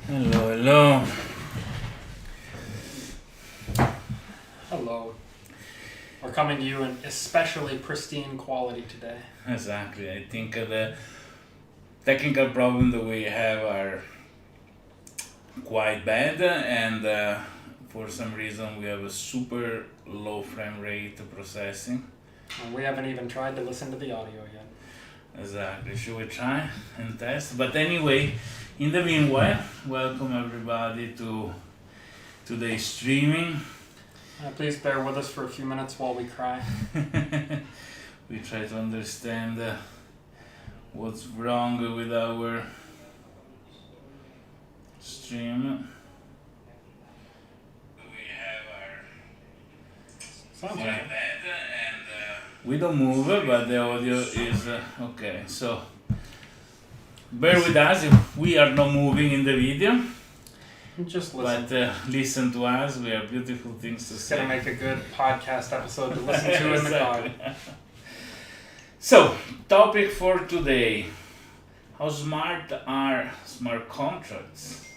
Hello, hello. Hello. We're coming to you in especially pristine quality today. Exactly. I think the technical problem that we have are quite bad, and for some reason we have a super low frame rate processing. And we haven't even tried to listen to the audio yet. Exactly. Should we try and test? But anyway, in the meanwhile, welcome everybody to today's streaming. Please bear with us for a few minutes while we cry. We try to understand what's wrong with our stream. We have our Sounds right. and we don't move, but the audio is okay. So bear with us if we are not moving in the video. Just listen. But listen to us. We have beautiful things to It's say. gonna make a good podcast episode to listen to in the car. So, topic for today: how smart are smart contracts,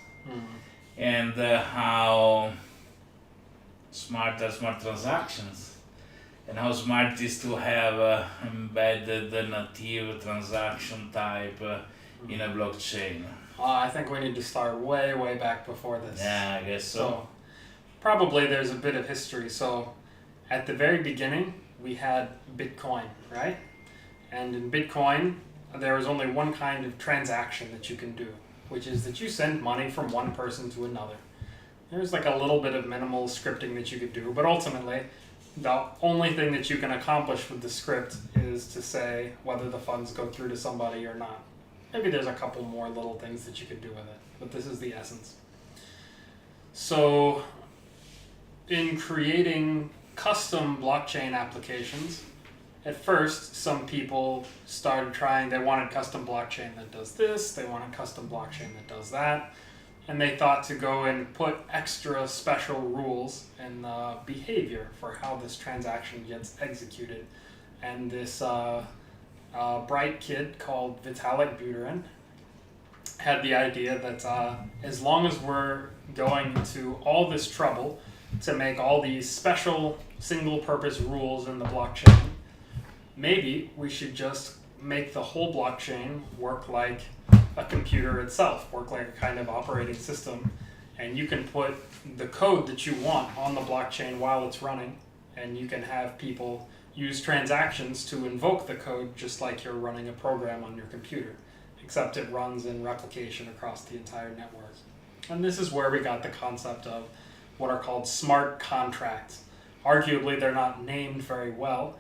and how smart are smart transactions, and how smart it is to have embedded native transaction type in a blockchain. I think we need to start way back before this. Yeah, I guess so. Probably there's a bit of history. So, at the very beginning, we had Bitcoin, right? And in Bitcoin, there was only one kind of transaction that you can do, which is that you send money from one person to another. There's like a little bit of minimal scripting that you could do, but ultimately, the only thing that you can accomplish with the script is to say whether the funds go through to somebody or not. Maybe there's a couple more little things that you could do with it, but this is the essence. So, in creating custom blockchain applications, at first, some people started trying, they wanted custom blockchain that does this, they wanted custom blockchain that does that, and they thought to go and put extra special rules in behavior for how this transaction gets executed. And this bright kid called Vitalik Buterin had the idea that as long as we're going to all this trouble to make all these special single-purpose rules in the blockchain, maybe we should just make the whole blockchain work like a computer itself, work like a kind of operating system, and you can put the code that you want on the blockchain while it's running, and you can have people use transactions to invoke the code just like you're running a program on your computer, except it runs in replication across the entire network. And this is where we got the concept of what are called smart contracts. Arguably, they're not named very well.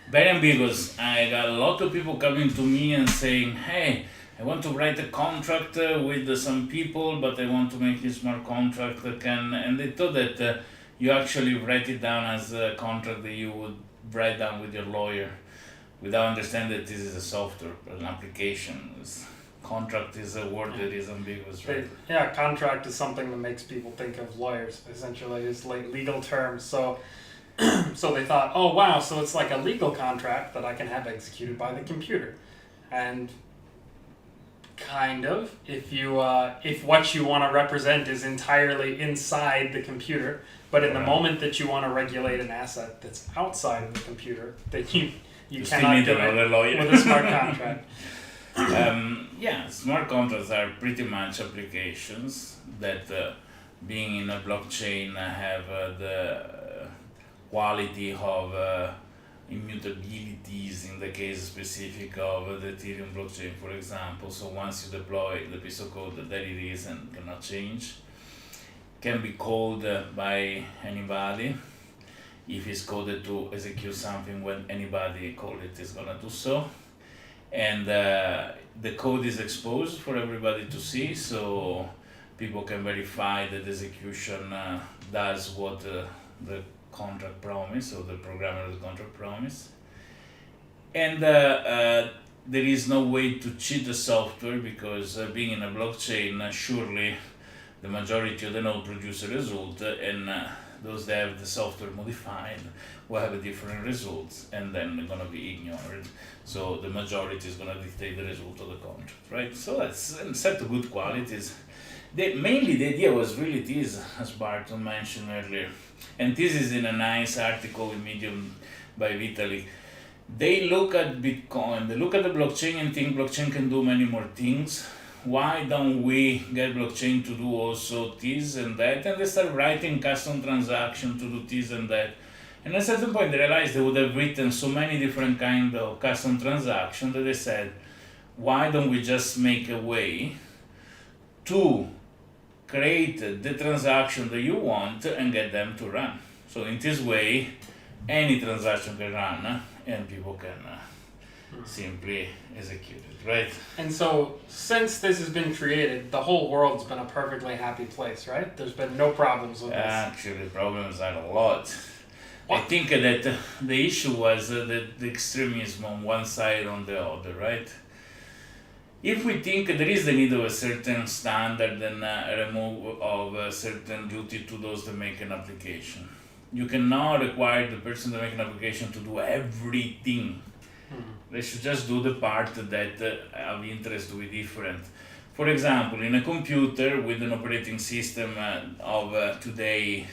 Very ambiguous. I got a lot of people coming to me and saying, hey, I want to write a contract with some people, but I want to make this smart contract and they thought that you actually write it down as a contract that you would write down with your lawyer without understanding that this is a software, an application. Contract is a word that is ambiguous, right? Yeah, contract is something that makes people think of lawyers, essentially. It's like legal terms. So they thought, oh wow, so it's like a legal contract that I can have executed by the computer. And kind of, if what you want to represent is entirely inside the computer, but in the moment that you want to regulate an asset that's outside of the computer, then you cannot do it with a smart contract. Smart contracts are pretty much applications that, being in a blockchain, have the quality of immutabilities in the case specific of the Ethereum blockchain, for example. So once you deploy the piece of code, that it is and cannot change. Can be called by anybody. If it's coded to execute something when anybody called it is gonna do so. And the code is exposed for everybody to see, so people can verify that the execution does what the contract promise, or the programmer of the contract promise. And there is no way to cheat the software, because being in a blockchain, surely the majority of the node produce a result, and those that have the software modified will have a different results, and then they're going to be ignored. So the majority is going to dictate the result of the contract, right? So that's set to good qualities. Mainly the idea was really this, as Barton mentioned earlier, and this is in a nice article in Medium by Vitalik. They look at Bitcoin, they look at the blockchain and think blockchain can do many more things. Why don't we get blockchain to do also this and that? And they start writing custom transaction to do this and that. And at a certain point they realized they would have written so many different kind of custom transactions that they said, why don't we just make a way to create the transaction that you want and get them to run. So in this way, any transaction can run and people can simply execute it, right? And so, since this has been created, the whole world's been a perfectly happy place, right? There's been no problems with this. Actually, problems are a lot. What? I think that the issue was the extremism on one side on the other, right? If we think there is the need of a certain standard and a remove of a certain duty to those that make an application, you cannot require the person to make an application to do everything. They should just do the part that of interest to be different. For example, in a computer with an operating system of today,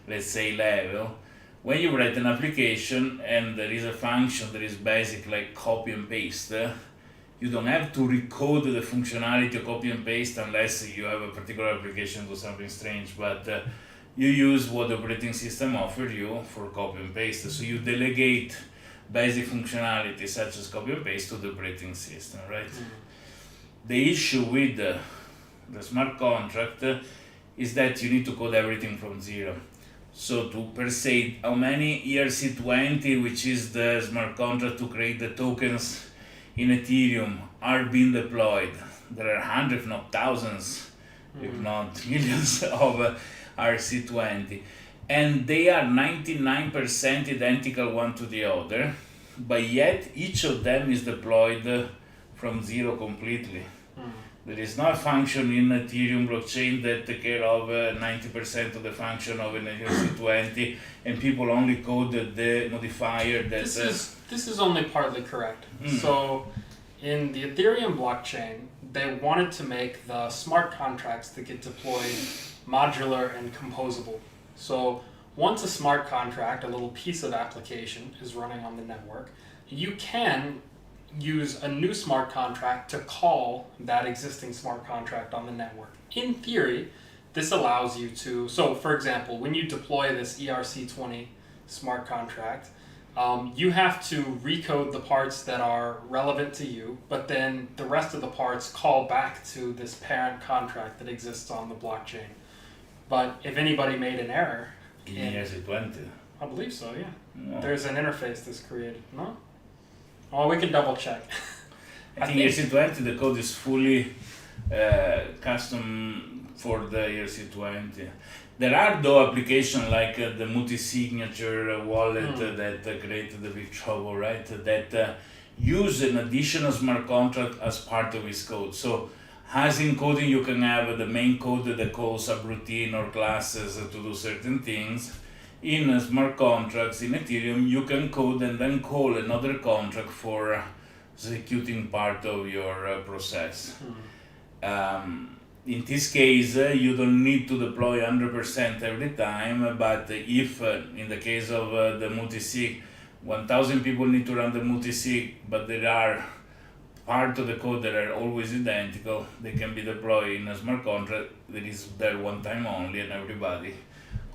let's say level, when you write an application and there is a function that is basic like copy and paste, you don't have to recode the functionality of copy and paste unless you have a particular application to something strange, but you use what the operating system offers you for copy and paste. So you delegate basic functionality such as copy and paste to the operating system, right? The issue with the smart contract is that you need to code everything from zero. So to per se, how many ERC20, which is the smart contract to create the tokens in Ethereum, are being deployed? There are hundreds, if not thousands, if not millions of ERC20. And they are 99% identical one to the other, but yet each of them is deployed from zero completely. There is no function in Ethereum blockchain that take care of 90% of the function of an ERC20, and people only code the modifier that... This is only partly correct. So in the Ethereum blockchain, they wanted to make the smart contracts that get deployed modular and composable. So once a smart contract, a little piece of application, is running on the network, you can use a new smart contract to call that existing smart contract on the network. In theory, this allows you to, so for example, when you deploy this ERC20 smart contract, you have to recode the parts that are relevant to you, but then the rest of the parts call back to this parent contract that exists on the blockchain. But if anybody made an error... In ERC20? I believe so, yeah. No. There's an interface that's created, no? Oh, we can double check. I think ERC20, the code is fully custom for the ERC20. There are though applications like the multi-signature wallet that created the big trouble, right? That use an additional smart contract as part of its code. So as in coding, you can have the main code that calls subroutine or classes to do certain things. In smart contracts in Ethereum, you can code and then call another contract for executing part of your process. In this case, you don't need to deploy 100% every time, but if, in the case of the multi-sig, 1,000 people need to run the multi-sig, but there are part of the code that are always identical, they can be deployed in a smart contract that is there one time only, and everybody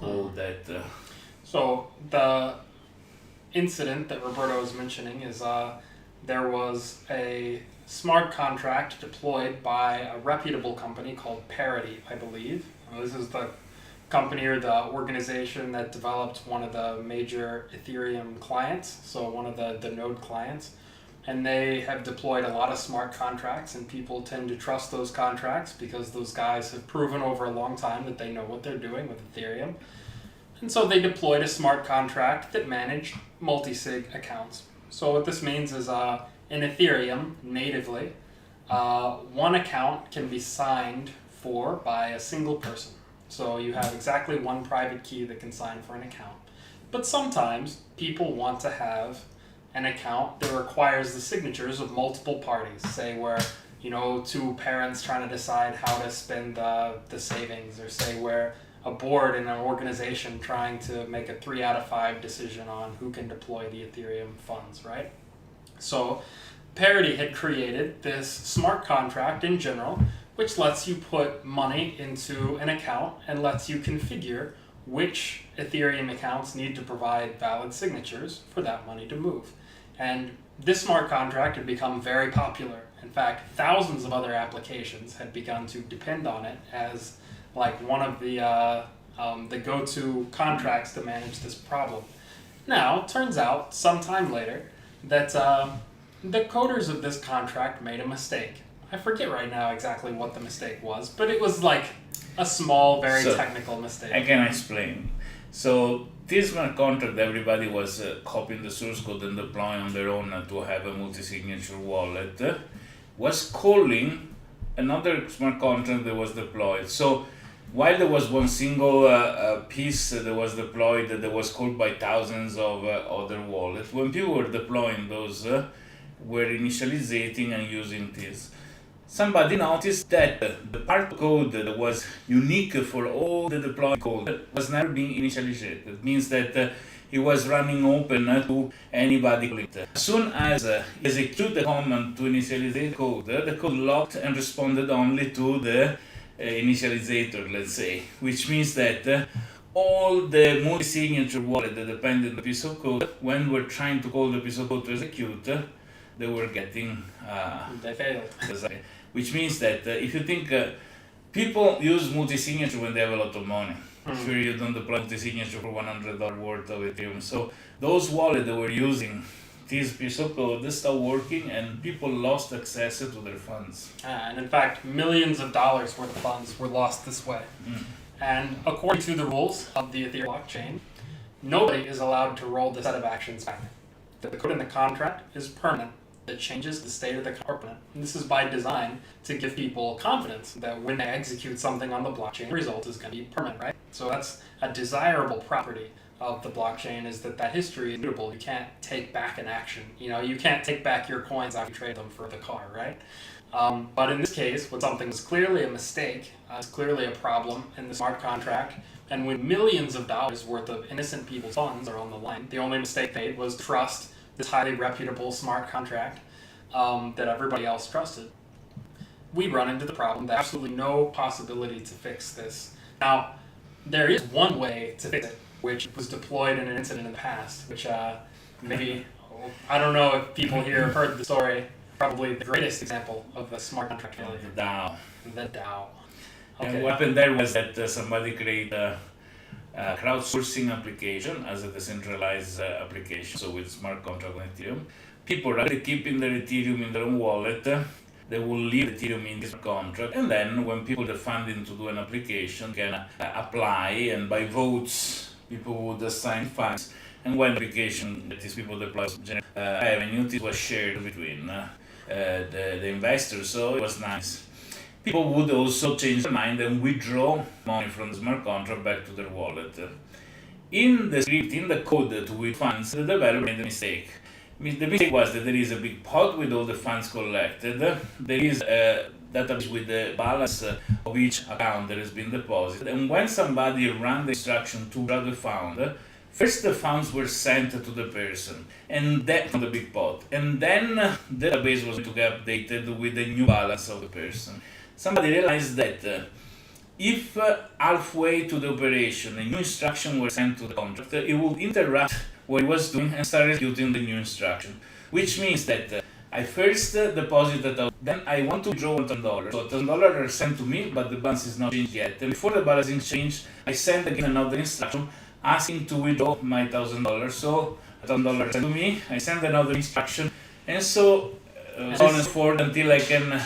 call that. So the incident that Roberto was mentioning is there was a smart contract deployed by a reputable company called Parity, I believe. This is the company or the organization that developed one of the major Ethereum clients, so one of the node clients. And they have deployed a lot of smart contracts, and people tend to trust those contracts because those guys have proven over a long time that they know what they're doing with Ethereum. And so they deployed a smart contract that managed multi-sig accounts. So what this means is in Ethereum, natively, one account can be signed for by a single person. So you have exactly one private key that can sign for an account. But sometimes people want to have an account that requires the signatures of multiple parties, say where two parents trying to decide how to spend the savings, or say where a board in an organization trying to make a 3 out of 5 decision on who can deploy the Ethereum funds, right? So Parity had created this smart contract in general, which lets you put money into an account and lets you configure which Ethereum accounts need to provide valid signatures for that money to move. And this smart contract had become very popular. In fact, thousands of other applications had begun to depend on it as like one of the go-to contracts to manage this problem. Now, it turns out, sometime later, that the coders of this contract made a mistake. I forget right now exactly what the mistake was, but it was like a small, very technical mistake. I can explain. So this smart contract, everybody was copying the source code and deploying on their own to have a multi-signature wallet, was calling another smart contract that was deployed. So while there was one single piece that was deployed that was called by thousands of other wallets, when people were deploying those, were initializing and using this, somebody noticed that the part of code that was unique for all the deployed code was never being initialized. It means that it was running open to anybody. As soon as you execute the command to initialize the code locked and responded only to the initializator, let's say, which means that all the multi-signature wallet that depended on the piece of code, when we're trying to call the piece of code to execute, they were getting they failed. Which means that if you think people use multi-signature when they have a lot of money. Sure, you don't deploy multi-signature for $100 worth of Ethereum. So those wallets that were using this piece of code, they stopped working and people lost access to their funds. And in fact, millions of dollars worth of funds were lost this way. And according to the rules of the Ethereum blockchain, nobody is allowed to roll this set of actions back. The code in the contract is permanent. It changes the state of the contract. And this is by design to give people confidence that when they execute something on the blockchain, the result is going to be permanent, right? So that's a desirable property of the blockchain, is that history is immutable. You can't take back an action. You can't take back your coins after you trade them for the car, right? But in this case, when something was clearly a mistake, it's clearly a problem in the smart contract, and when millions of dollars worth of innocent people's funds are on the line, the only mistake made was trust this highly reputable smart contract that everybody else trusted. We run into the problem that absolutely no possibility to fix this. Now, there is one way to fix it, which was deployed in an incident in the past, which maybe, I don't know if people here have heard the story, probably the greatest example of a smart contract failure. The DAO. The DAO. Okay. And what happened there was that somebody created a crowdsourcing application as a decentralized application, so with smart contract on Ethereum. People are keeping their Ethereum in their own wallet. They will leave Ethereum in this contract, and then when people get funding to do an application, can apply, and by votes, people would assign funds. And when the application that these people deploy revenue, it was shared between the investors, so it was nice. People would also change their mind and withdraw money from the smart contract back to their wallet. In the script, in the code to with funds, the developer made a mistake. The mistake was that there is a big pot with all the funds collected. There is a database with the balance of each account that has been deposited. And when somebody ran the instruction to withdraw the fund, first the funds were sent to the person, and then from the big pot. And then the database was to get updated with the new balance of the person. Somebody realized that if halfway to the operation a new instruction was sent to the contract, it would interrupt what it was doing and start executing the new instruction. Which means that I first deposited, then I want to withdraw $1,000. So $1,000 are sent to me, but the balance is not changed yet. And before the balance is changed, I send again another instruction asking to withdraw my $1,000. So $1,000 sent to me, I send another instruction, and so on and so forth until I can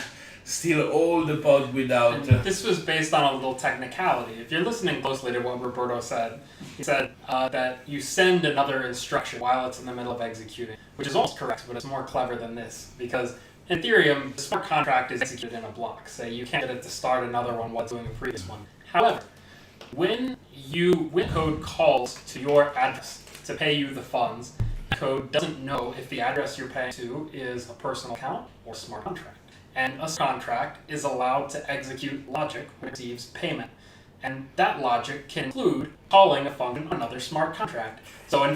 steal all the pot without... This was based on a little technicality. If you're listening closely to what Roberto said, he said that you send another instruction while it's in the middle of executing, which is almost correct, but it's more clever than this. Because in Ethereum, the smart contract is executed in a block. So you can't get it to start another one while doing a previous one. However, when code calls to your address to pay you the funds, code doesn't know if the address you're paying to is a personal account or smart contract. and a contract is allowed to execute logic which receives payment. And that logic can include calling a function on another smart contract. So in